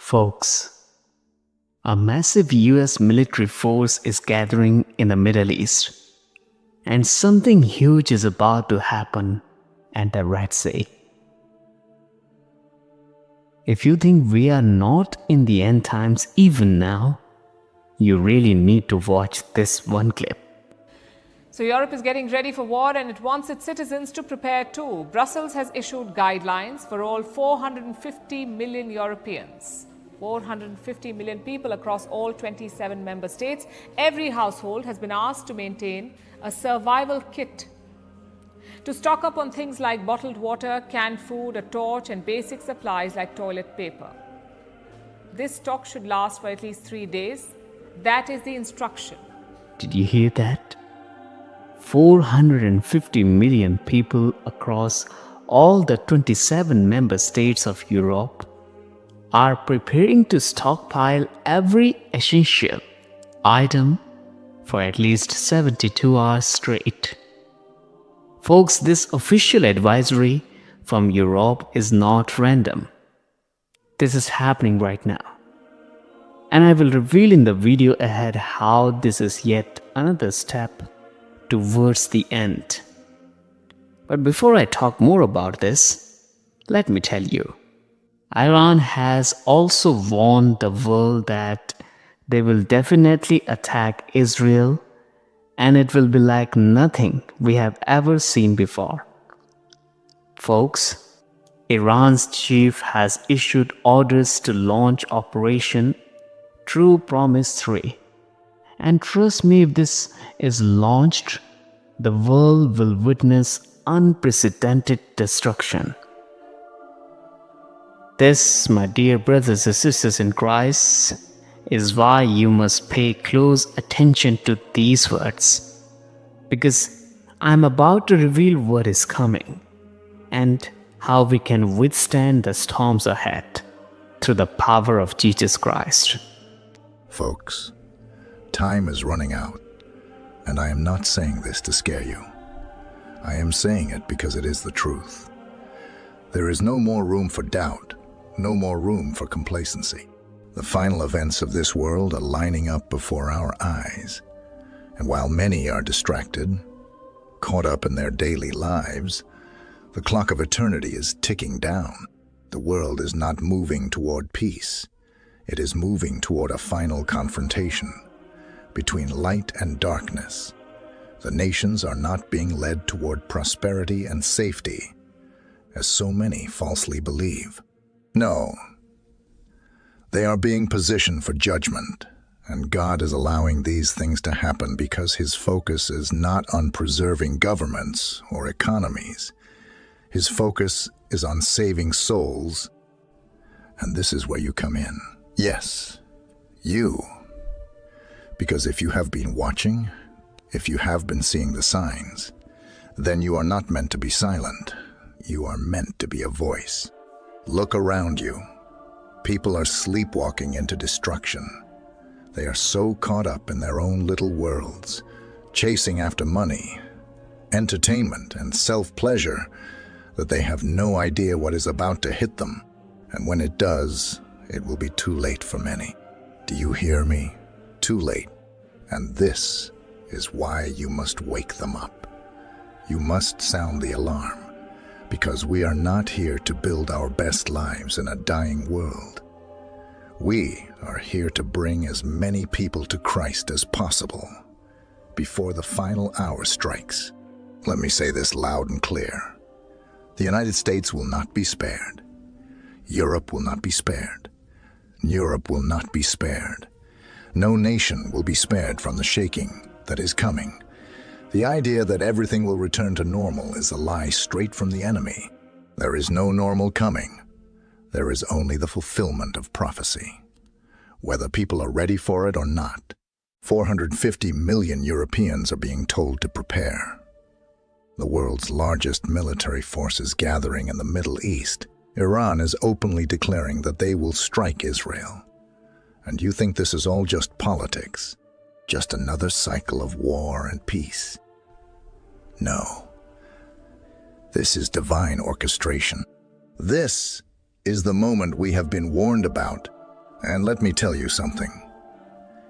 Folks, a massive US military force is gathering in the Middle East, and something huge is about to happen at the Red Sea. If you think we are not in the end times even now, you really need to watch this one clip. So Europe is getting ready for war and it wants its citizens to prepare too. Brussels has issued guidelines for all 450 million Europeans. 450 million people across all 27 member states. Every household has been asked to maintain a survival kit to stock up on things like bottled water, canned food, a torch, and basic supplies like toilet paper. This stock should last for at least 3 days. That is the instruction. Did you hear that? 450 million people across all the 27 member states of Europe are preparing to stockpile every essential item for at least 72 hours straight. Folks, this official advisory from Europe is not random. This is happening right now. And I will reveal in the video ahead how this is yet another step towards the end. But before I talk more about this, let me tell you, Iran has also warned the world that they will definitely attack Israel, and it will be like nothing we have ever seen before. Folks, Iran's chief has issued orders to launch Operation True Promise 3. And trust me, if this is launched, the world will witness unprecedented destruction. This, my dear brothers and sisters in Christ, is why you must pay close attention to these words, because I'm about to reveal what is coming and how we can withstand the storms ahead through the power of Jesus Christ. Folks, time is running out, and I am not saying this to scare you. I am saying it because it is the truth. There is no more room for doubt, no more room for complacency. The final events of this world are lining up before our eyes, and while many are distracted, caught up in their daily lives, the clock of eternity is ticking down. The world is not moving toward peace. It is moving toward a final confrontation between light and darkness. The nations are not being led toward prosperity and safety, as so many falsely believe. No, they are being positioned for judgment, and God is allowing these things to happen because His focus is not on preserving governments or economies. His focus is on saving souls, and this is where you come in. Yes, you. Because if you have been watching, if you have been seeing the signs, then you are not meant to be silent. You are meant to be a voice. Look around you. People are sleepwalking into destruction. They are so caught up in their own little worlds, chasing after money, entertainment, and self-pleasure, that they have no idea what is about to hit them. And when it does, it will be too late for many. Do you hear me? Too late. And this is why you must wake them up. You must sound the alarm, because we are not here to build our best lives in a dying world. We are here to bring as many people to Christ as possible before the final hour strikes. Let me say this loud and clear. The United States will not be spared. Europe will not be spared. Europe will not be spared. No nation will be spared from the shaking that is coming. The idea that everything will return to normal is a lie straight from the enemy. There is no normal coming. There is only the fulfillment of prophecy. Whether people are ready for it or not, 450 million Europeans are being told to prepare. The world's largest military force is gathering in the Middle East. Iran is openly declaring that they will strike Israel. And you think this is all just politics? Just another cycle of war and peace? No. This is divine orchestration. This is the moment we have been warned about. And let me tell you something.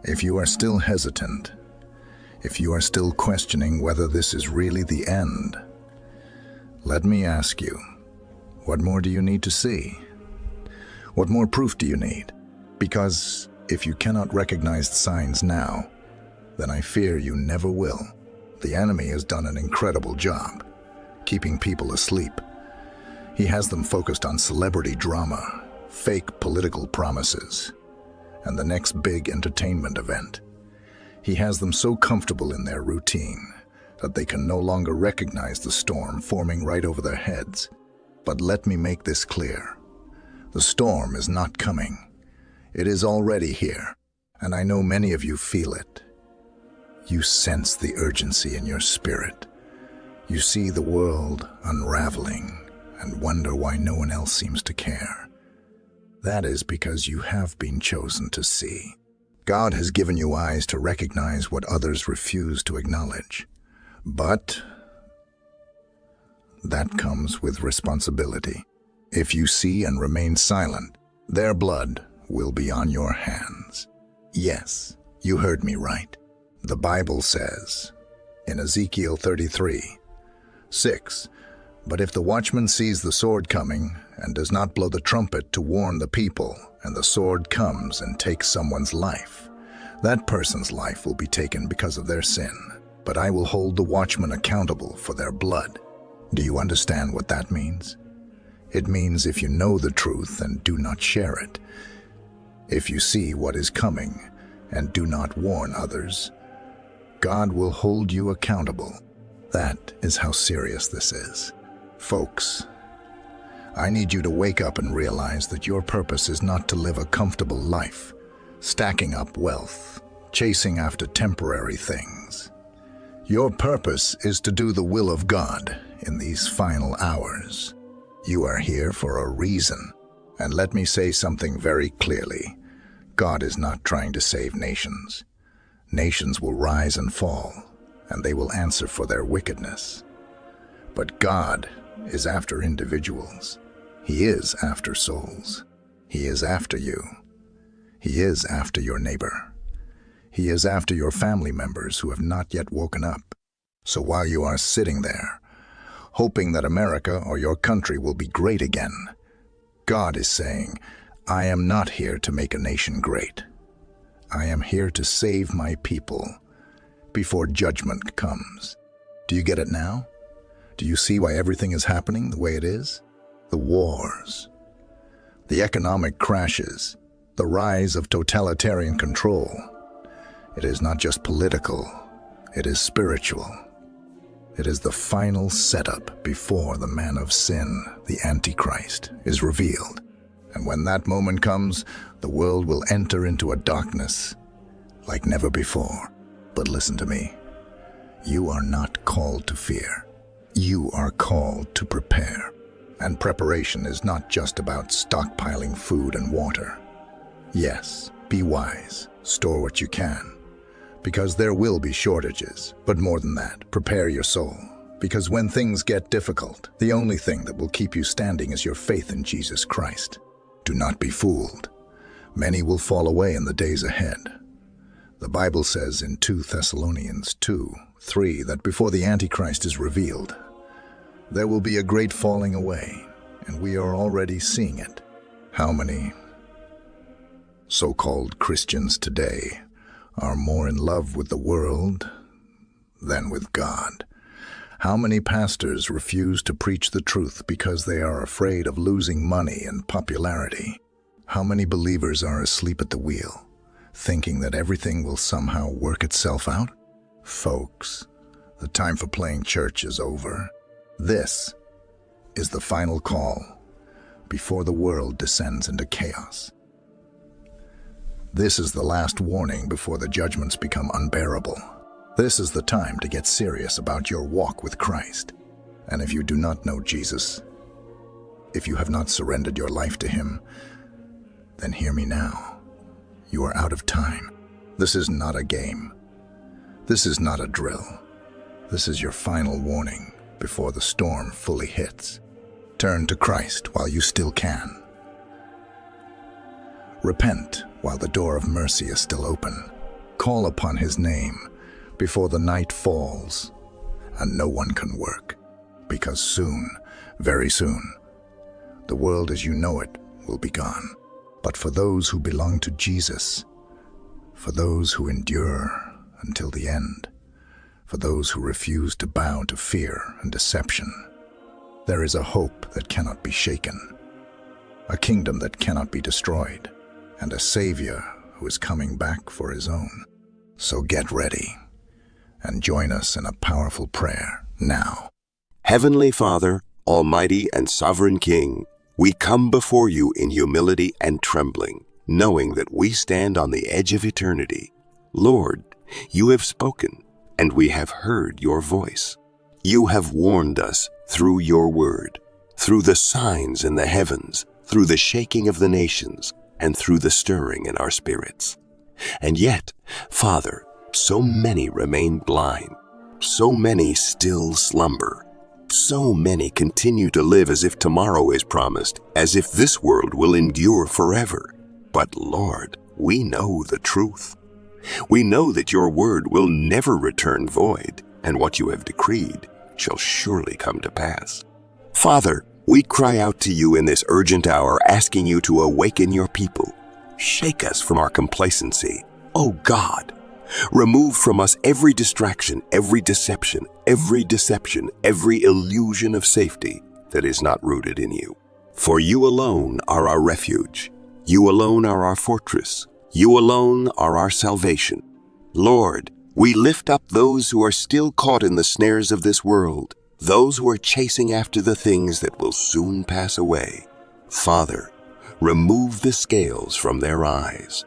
If you are still hesitant, if you are still questioning whether this is really the end, let me ask you, what more do you need to see? What more proof do you need? Because if you cannot recognize signs now, then I fear you never will. The enemy has done an incredible job keeping people asleep. He has them focused on celebrity drama, fake political promises, and the next big entertainment event. He has them so comfortable in their routine that they can no longer recognize the storm forming right over their heads. But let me make this clear. The storm is not coming. It is already here, and I know many of you feel it. You sense the urgency in your spirit. You see the world unraveling and wonder why no one else seems to care. That is because you have been chosen to see. God has given you eyes to recognize what others refuse to acknowledge. But that comes with responsibility. If you see and remain silent, their blood will be on your hands. Yes, you heard me right. The Bible says in Ezekiel 33:6, "But if the watchman sees the sword coming and does not blow the trumpet to warn the people, and the sword comes and takes someone's life, that person's life will be taken because of their sin. But I will hold the watchman accountable for their blood." Do you understand what that means? It means if you know the truth and do not share it, if you see what is coming and do not warn others, God will hold you accountable. That is how serious this is. Folks, I need you to wake up and realize that your purpose is not to live a comfortable life, stacking up wealth, chasing after temporary things. Your purpose is to do the will of God in these final hours. You are here for a reason. And let me say something very clearly. God is not trying to save nations. Nations will rise and fall, and they will answer for their wickedness. But God is after individuals. He is after souls. He is after you. He is after your neighbor. He is after your family members who have not yet woken up. So while you are sitting there, hoping that America or your country will be great again, God is saying, I am not here to make a nation great. I am here to save my people before judgment comes. Do you get it now? Do you see why everything is happening the way it is? The wars, the economic crashes, the rise of totalitarian control. It is not just political, it is spiritual. It is the final setup before the man of sin, the Antichrist, is revealed. And when that moment comes, the world will enter into a darkness like never before. But listen to me. You are not called to fear. You are called to prepare. And preparation is not just about stockpiling food and water. Yes, be wise. Store what you can. Because there will be shortages. But more than that, prepare your soul. Because when things get difficult, the only thing that will keep you standing is your faith in Jesus Christ. Do not be fooled. Many will fall away in the days ahead. The Bible says in 2 Thessalonians 2:3 that before the Antichrist is revealed, there will be a great falling away, and we are already seeing it. How many so-called Christians today are more in love with the world than with God? How many pastors refuse to preach the truth because they are afraid of losing money and popularity? How many believers are asleep at the wheel, thinking that everything will somehow work itself out? Folks, the time for playing church is over. This is the final call before the world descends into chaos. This is the last warning before the judgments become unbearable. This is the time to get serious about your walk with Christ. And if you do not know Jesus, if you have not surrendered your life to Him, then hear me now. You are out of time. This is not a game. This is not a drill. This is your final warning before the storm fully hits. Turn to Christ while you still can. Repent while the door of mercy is still open. Call upon his name before the night falls and no one can work, because soon, very soon, the world as you know it will be gone. But for those who belong to Jesus, for those who endure until the end, for those who refuse to bow to fear and deception, there is a hope that cannot be shaken, a kingdom that cannot be destroyed, and a Savior who is coming back for his own. So get ready and join us in a powerful prayer now. Heavenly Father, Almighty and Sovereign King, we come before you in humility and trembling, knowing that we stand on the edge of eternity. Lord, you have spoken, and we have heard your voice. You have warned us through your word, through the signs in the heavens, through the shaking of the nations, and through the stirring in our spirits. And yet, Father, so many remain blind, so many still slumber, so many continue to live as if tomorrow is promised, as if this world will endure forever. But Lord, we know the truth. We know that your word will never return void, and what you have decreed shall surely come to pass. Father, we cry out to you in this urgent hour, asking you to awaken your people. Shake us from our complacency. Oh God, remove from us every distraction, every deception, every illusion of safety that is not rooted in you. For you alone are our refuge. You alone are our fortress. You alone are our salvation. Lord, we lift up those who are still caught in the snares of this world, those who are chasing after the things that will soon pass away. Father, remove the scales from their eyes.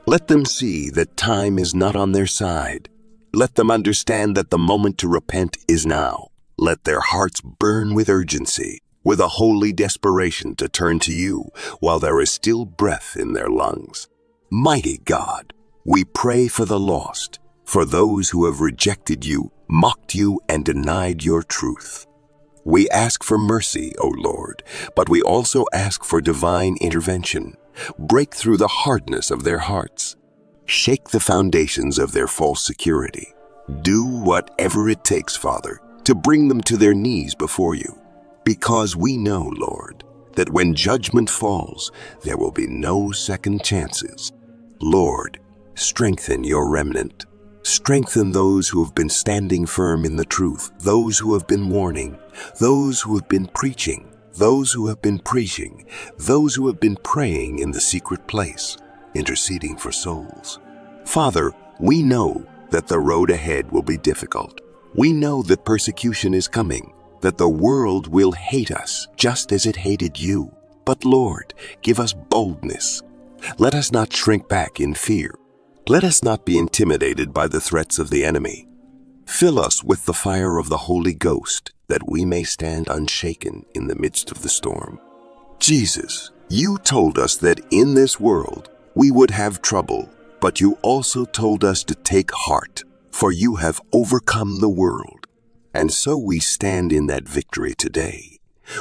Let them see that time is not on their side. Let them understand that the moment to repent is now. Let their hearts burn with urgency, with a holy desperation to turn to you while there is still breath in their lungs. Mighty God, we pray for the lost, for those who have rejected you, mocked you, and denied your truth. We ask for mercy, O Lord, but we also ask for divine intervention. Break through the hardness of their hearts. Shake the foundations of their false security. Do whatever it takes, Father, to bring them to their knees before you. Because we know, Lord, that when judgment falls, there will be no second chances. Lord, strengthen your remnant. Strengthen those who have been standing firm in the truth, those who have been warning, those who have been preaching, those who have been preaching, those who have been praying in the secret place, interceding for souls. Father, we know that the road ahead will be difficult. We know that persecution is coming, that the world will hate us just as it hated you. But Lord, give us boldness. Let us not shrink back in fear. Let us not be intimidated by the threats of the enemy. Fill us with the fire of the Holy Ghost, that we may stand unshaken in the midst of the storm. Jesus, you told us that in this world we would have trouble, but you also told us to take heart, for you have overcome the world. And so we stand in that victory today.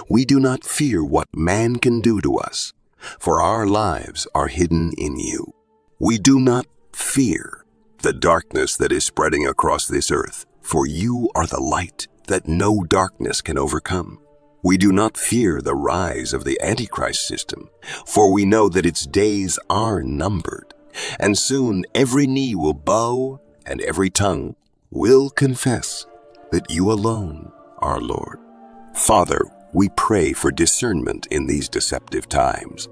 We do not fear what man can do to us, for our lives are hidden in you. We do not fear the darkness that is spreading across this earth, for you are the light that no darkness can overcome. We do not fear the rise of the Antichrist system, for we know that its days are numbered, and soon every knee will bow and every tongue will confess that you alone are Lord. Father, we pray for discernment in these deceptive times.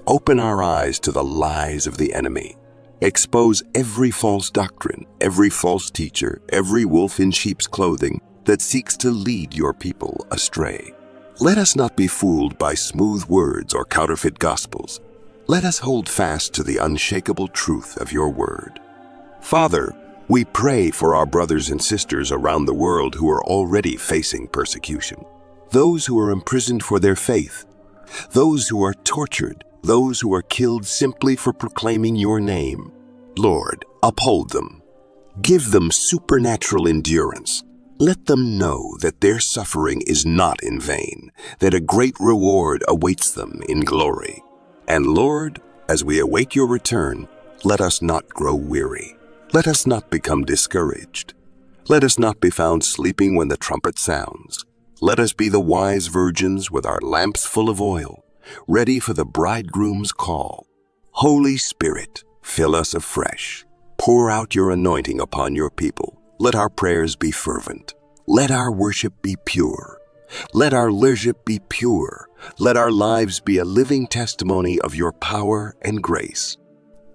Open our eyes to the lies of the enemy. Expose every false doctrine, every false teacher, every wolf in sheep's clothing that seeks to lead your people astray. Let us not be fooled by smooth words or counterfeit gospels. Let us hold fast to the unshakable truth of your word. Father, we pray for our brothers and sisters around the world who are already facing persecution, those who are imprisoned for their faith, those who are tortured, those who are killed simply for proclaiming your name. Lord, uphold them. Give them supernatural endurance. Let them know that their suffering is not in vain, that a great reward awaits them in glory. And Lord, As we await your return, let us not grow weary. Let us not become discouraged. Let us not be found sleeping when the trumpet sounds. Let us be the wise virgins with our lamps full of oil, ready for the bridegroom's call. Holy Spirit, fill us afresh. Pour out your anointing upon your people. Let our prayers be fervent. Let our worship be pure. Let our worship be pure. Let our lives be a living testimony of your power and grace.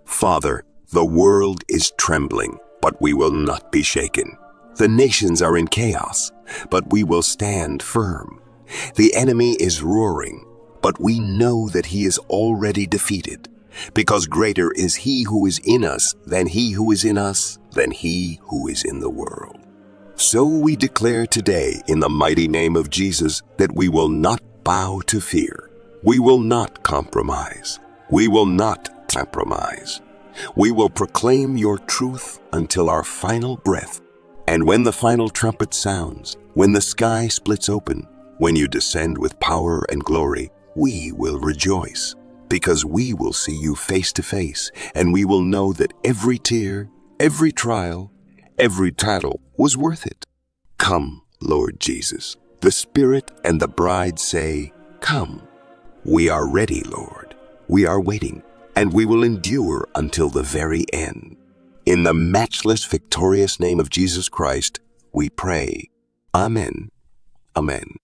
Father, the world is trembling, but we will not be shaken. The nations are in chaos, but we will stand firm. The enemy is roaring, but we know that he is already defeated, because greater is he who is in us than he who is in us than he who is in the world. So we declare today in the mighty name of Jesus that we will not bow to fear. We will not compromise. We will not compromise. We will proclaim your truth until our final breath. And when the final trumpet sounds, when the sky splits open, when you descend with power and glory, we will rejoice, because we will see you face to face, and we will know that every tear, every trial, every battle was worth it. Come, Lord Jesus. The Spirit and the bride say, come. We are ready, Lord. We are waiting, and we will endure until the very end. In the matchless, victorious name of Jesus Christ, we pray. Amen. Amen.